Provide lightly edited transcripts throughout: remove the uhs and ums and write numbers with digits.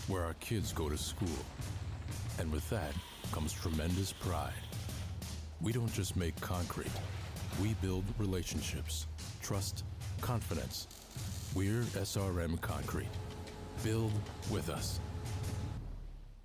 where our kids go to school. And with that comes tremendous pride. We don't just make concrete. We build relationships, trust, confidence. We're SRM Concrete. Build with us.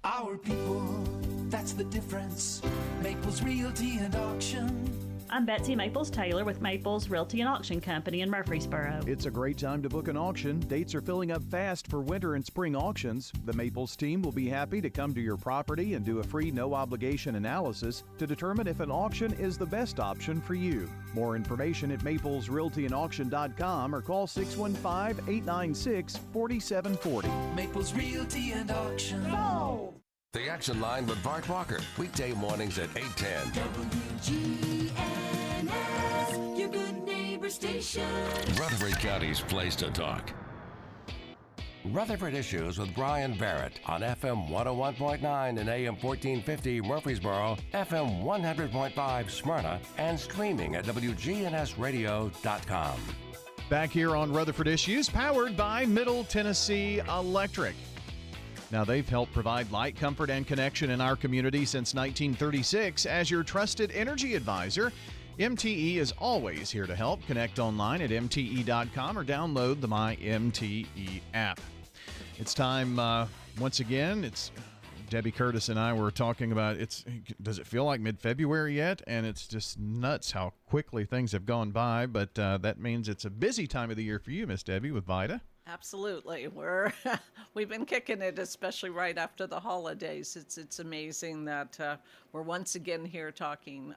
Our people, that's the difference. Maples Realty and Auction. I'm Betsy Maples Taylor with Maples Realty and Auction Company in Murfreesboro. It's a great time to book an auction. Dates are filling up fast for winter and spring auctions. The Maples team will be happy to come to your property and do a free no-obligation analysis to determine if an auction is the best option for you. More information at maplesrealtyandauction.com or call 615-896-4740. Maples Realty and Auction. Sold! The Action Line with Bart Walker, weekday mornings at 8:10. WGNS, your good neighbor station. Rutherford County's place to talk. Rutherford Issues with Brian Barrett on FM 101.9 and AM 1450 Murfreesboro, FM 100.5 Smyrna, and streaming at WGNSradio.com. Back here on Rutherford Issues, powered by Middle Tennessee Electric. Now, they've helped provide light, comfort, and connection in our community since 1936. As your trusted energy advisor, MTE is always here to help. Connect online at MTE.com or download the My MTE app. It's time, once again, it's Debbie Curtis and I were talking about, does it feel like mid-February yet? And it's just nuts how quickly things have gone by, but that means it's a busy time of the year for you, Miss Debbie, with VITA. Absolutely. We've been kicking it, especially right after the holidays. It's amazing that we're once again here talking,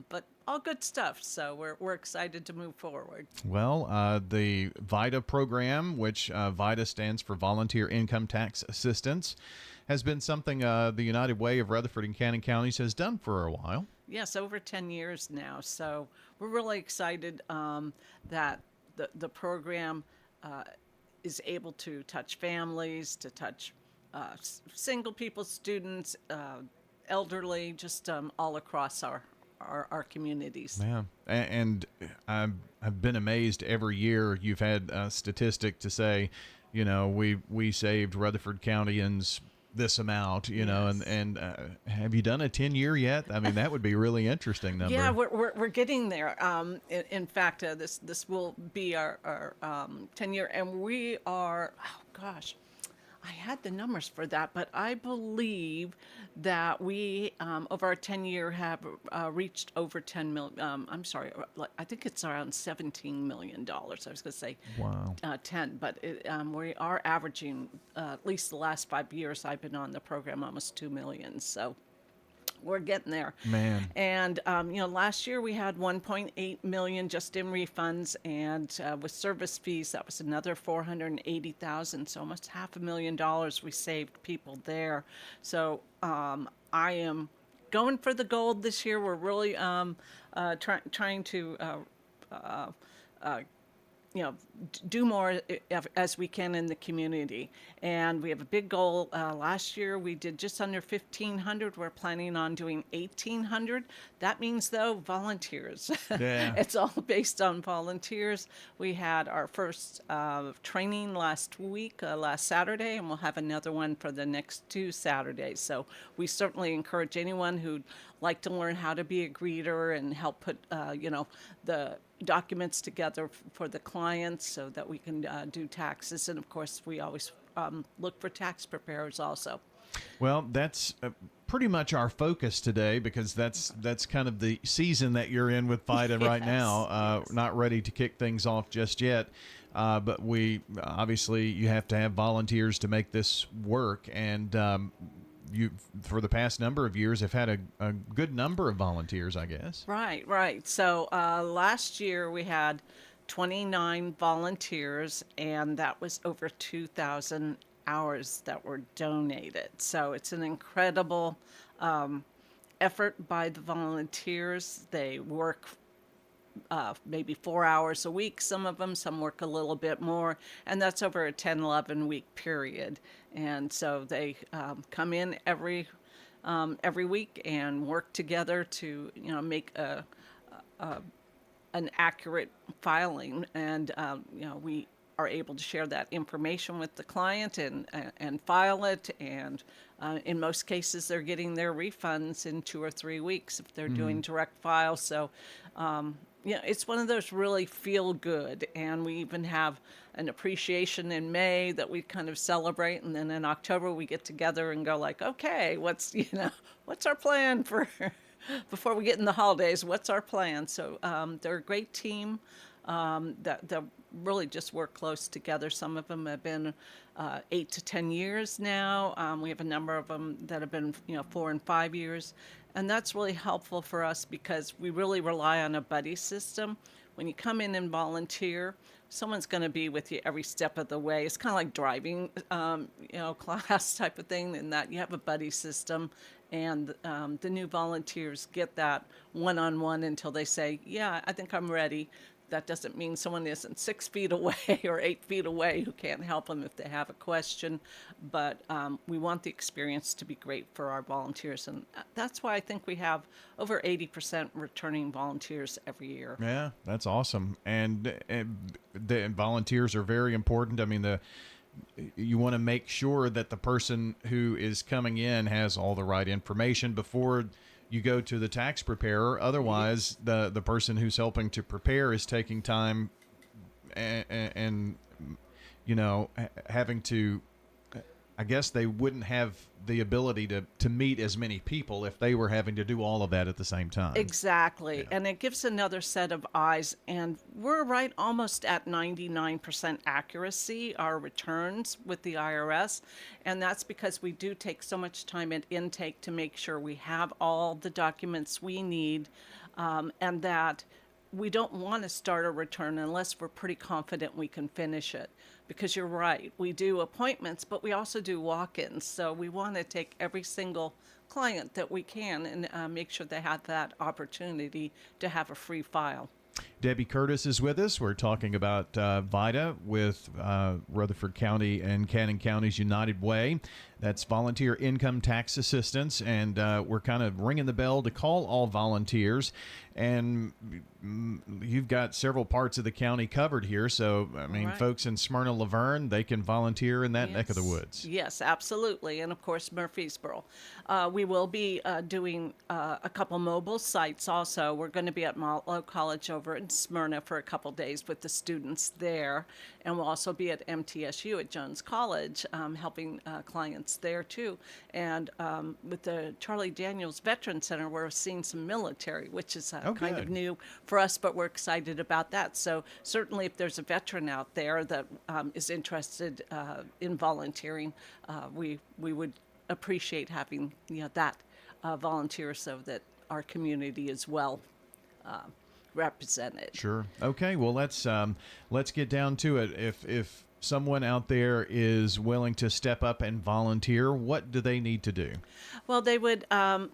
but all good stuff. So we're excited to move forward. Well, the VITA program, which VITA stands for Volunteer Income Tax Assistance, has been something the United Way of Rutherford and Cannon Counties has done for a while. Yes, over 10 years now. So we're really excited that the program is able to touch families, to touch single people, students, elderly, just all across our communities. Yeah, and I've been amazed every year. You've had a statistic to say, we saved Rutherford Countyans this amount, know, and have you done a 10-year yet? I mean, that would be a really interesting number. Yeah, we're getting there. In fact, this will be our 10-year, and we are, oh gosh, I had the numbers for that, but I believe that we, over our 10-year, have reached over 10 million. I'm sorry, I think it's around $17 million. I was going to say wow. 10, but we are averaging, at least the last 5 years I've been on the program, almost 2 million. So we're getting there. Man. And, last year we had 1.8 million just in refunds, and with service fees, that was another 480,000. So almost $500,000 we saved people there. So I am going for the gold this year. We're really trying to do more as we can in the community. And we have a big goal. Last year we did just under 1,500. We're planning on doing 1,800. That means, though, volunteers. Yeah. It's all based on volunteers. We had our first training last Saturday, and we'll have another one for the next 2 Saturdays. So we certainly encourage anyone who'd like to learn how to be a greeter and help put, the documents together for the clients so that we can do taxes. And of course, we always look for tax preparers also. Well, that's pretty much our focus today, because that's kind of the season that you're in with VITA right now. Not ready to kick things off just yet. But we obviously, you have to have volunteers to make this work. And you, for the past number of years, have had a good number of volunteers, I guess. Right. So last year we had 29 volunteers, and that was over 2,000 hours that were donated. So it's an incredible effort by the volunteers. They work maybe 4 hours a week, some of them, some work a little bit more, and that's over a 10, 11-week period. And so they come in every week and work together to, make an accurate filing. And, we are able to share that information with the client and file it. And in most cases, they're getting their refunds in 2 or 3 weeks if they're doing direct file. So, it's one of those really feel good. And we even have an appreciation in May that we kind of celebrate. And then in October, we get together and go like, okay, what's our plan for before we get in the holidays? What's our plan? So they're a great team that really just work close together. Some of them have been 8 to 10 years now. We have a number of them that have been 4 and 5 years. And that's really helpful for us because we really rely on a buddy system. When you come in and volunteer, someone's going to be with you every step of the way. It's kind of like driving, class type of thing, in that you have a buddy system, and the new volunteers get that one-on-one until they say, yeah, I think I'm ready. That doesn't mean someone isn't 6 feet away or 8 feet away who can't help them if they have a question. But we want the experience to be great for our volunteers. And that's why I think we have over 80% returning volunteers every year. Yeah, that's awesome. And the volunteers are very important. I mean, you want to make sure that the person who is coming in has all the right information before you go to the tax preparer. Otherwise, the person who's helping to prepare is taking time and having to, I guess they wouldn't have the ability to meet as many people if they were having to do all of that at the same time. Exactly. Yeah. And it gives another set of eyes. And we're right almost at 99% accuracy, our returns with the IRS. And that's because we do take so much time at intake to make sure we have all the documents we need, and that we don't want to start a return unless we're pretty confident we can finish it. Because you're right, we do appointments, but we also do walk-ins. So we want to take every single client that we can and make sure they have that opportunity to have a free file. Debbie Curtis is with us. We're talking about VITA with Rutherford County and Cannon County's United Way. That's Volunteer Income Tax Assistance, and we're kind of ringing the bell to call all volunteers. And you've got several parts of the county covered here, so, I mean, Right. folks in Smyrna, Laverne, they can volunteer in that neck of the woods. Yes, absolutely. And of course, Murfreesboro. We will be doing a couple mobile sites also. We're going to be at Marlowe College over in Smyrna for a couple days with the students there. And we'll also be at MTSU at Jones College, helping clients there too. And with the Charlie Daniels Veteran Center, we're seeing some military, which is kind of good. new for us, but we're excited about that. So certainly if there's a veteran out there that is interested in volunteering, we would appreciate having that volunteer so that our community is well represented. Sure. Okay. Well, let's get down to it. If someone out there is willing to step up and volunteer, what do they need to do? Well, they would, 2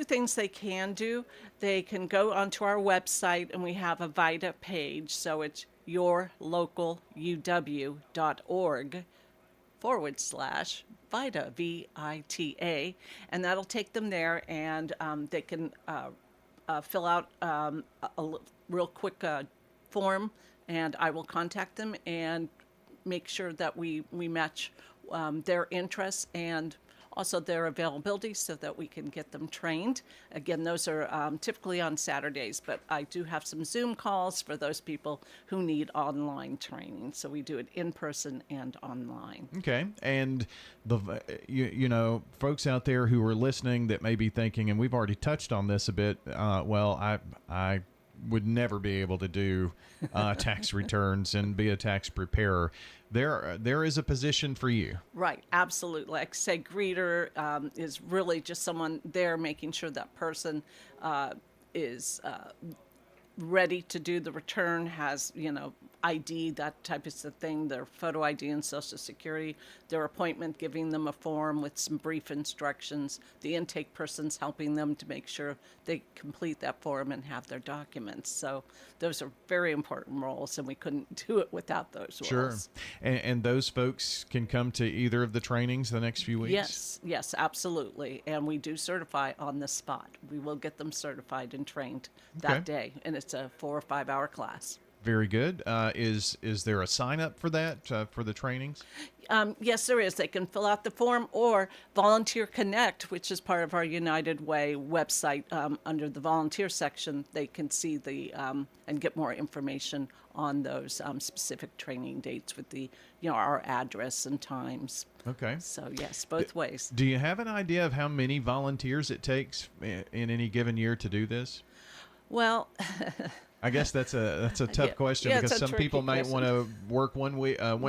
things they can do. They can go onto our website, and we have a VITA page. So it's yourlocaluw.org/VITA, VITA, and that'll take them there, and they can fill out a real quick form, and I will contact them and make sure that we match their interests and also their availability so that we can get them trained. Again, those are typically on Saturdays, but I do have some Zoom calls for those people who need online training. So we do it in person and online. Okay. And folks out there who are listening that may be thinking, and we've already touched on this a bit, I would never be able to do tax returns and be a tax preparer. There is a position for you. Right, absolutely. Like I say, greeter is really just someone there making sure that person is ready to do the return, has, ID, that type of thing, their photo ID and Social Security, their appointment, giving them a form with some brief instructions, the intake person's helping them to make sure they complete that form and have their documents. So those are very important roles, and we couldn't do it without those roles. Sure. And those folks can come to either of the trainings the next few weeks? Yes, absolutely. And we do certify on the spot. We will get them certified and trained that day, and it's a 4 or 5 hour class. Very good. Is there a sign up for that for the trainings? Yes, there is. They can fill out the form or Volunteer Connect, which is part of our United Way website. Under the volunteer section, they can see and get more information on those specific training dates with our address and times. Okay. So yes, both ways. Do you have an idea of how many volunteers it takes in any given year to do this? Well, I guess that's a tough question because some people might want to work one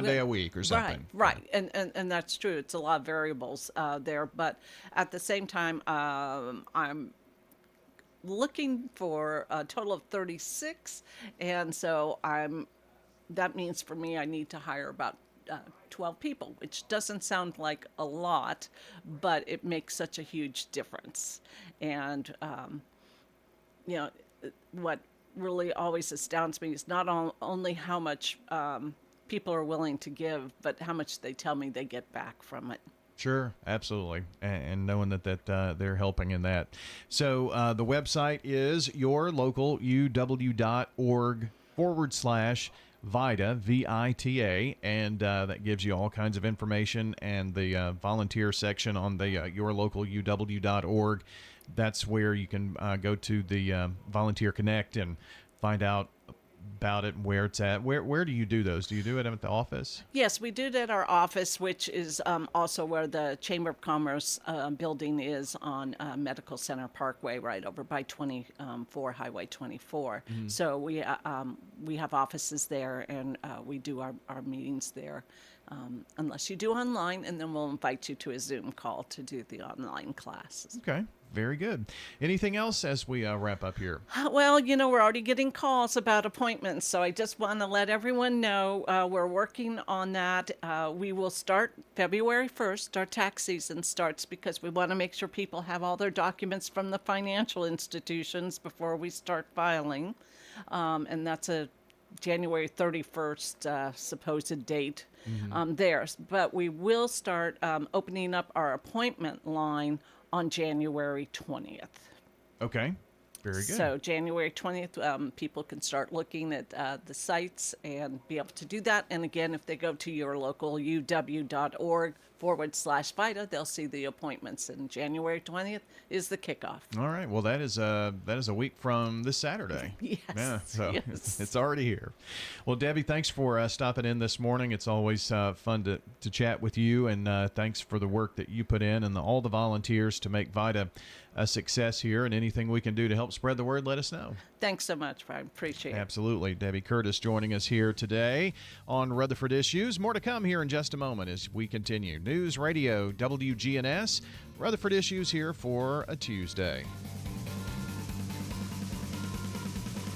day a week or something. Right, and that's true. It's a lot of variables there, but at the same time, I'm looking for a total of 36, and so that means for me I need to hire about 12 people, which doesn't sound like a lot, but it makes such a huge difference. And what really always astounds me is not only how much people are willing to give, but how much they tell me they get back from it. Sure, absolutely, and knowing that they're helping in that. So the website is yourlocaluw.org/VITA, VITA, and that gives you all kinds of information, and the volunteer section on the yourlocaluw.org. That's where you can go to the Volunteer Connect and find out about it and where it's at. Where do you do those? Do you do it at the office? Yes, we do it at our office, which is also where the Chamber of Commerce building is on Medical Center Parkway, right over by Highway 24. Mm-hmm. So we have offices there, and we do our meetings there. Unless you do online, and then we'll invite you to a Zoom call to do the online classes. Okay, very good. Anything else as we wrap up here? Well, we're already getting calls about appointments, so I just want to let everyone know we're working on that. We will start February 1st. Our tax season starts because we want to make sure people have all their documents from the financial institutions before we start filing, and that's a January 31st supposed date there. But we will start opening up our appointment line on January 20th. Okay. Very good. So January 20th, people can start looking at the sites and be able to do that. And again, if they go to yourlocaluw.org/VITA, they'll see the appointments. And January 20th is the kickoff. All right. Well, that is a week from this Saturday. Yes. Yeah. So yes. it's already here. Well, Debbie, thanks for stopping in this morning. It's always fun to chat with you, and thanks for the work that you put in and all the volunteers to make VITA a success here. And anything we can do to help spread the word, let us know. Thanks so much, I appreciate it. Absolutely. Debbie Curtis joining us here today on Rutherford Issues. More to come here in just a moment as we continue. News Radio WGNS, Rutherford Issues here for a Tuesday.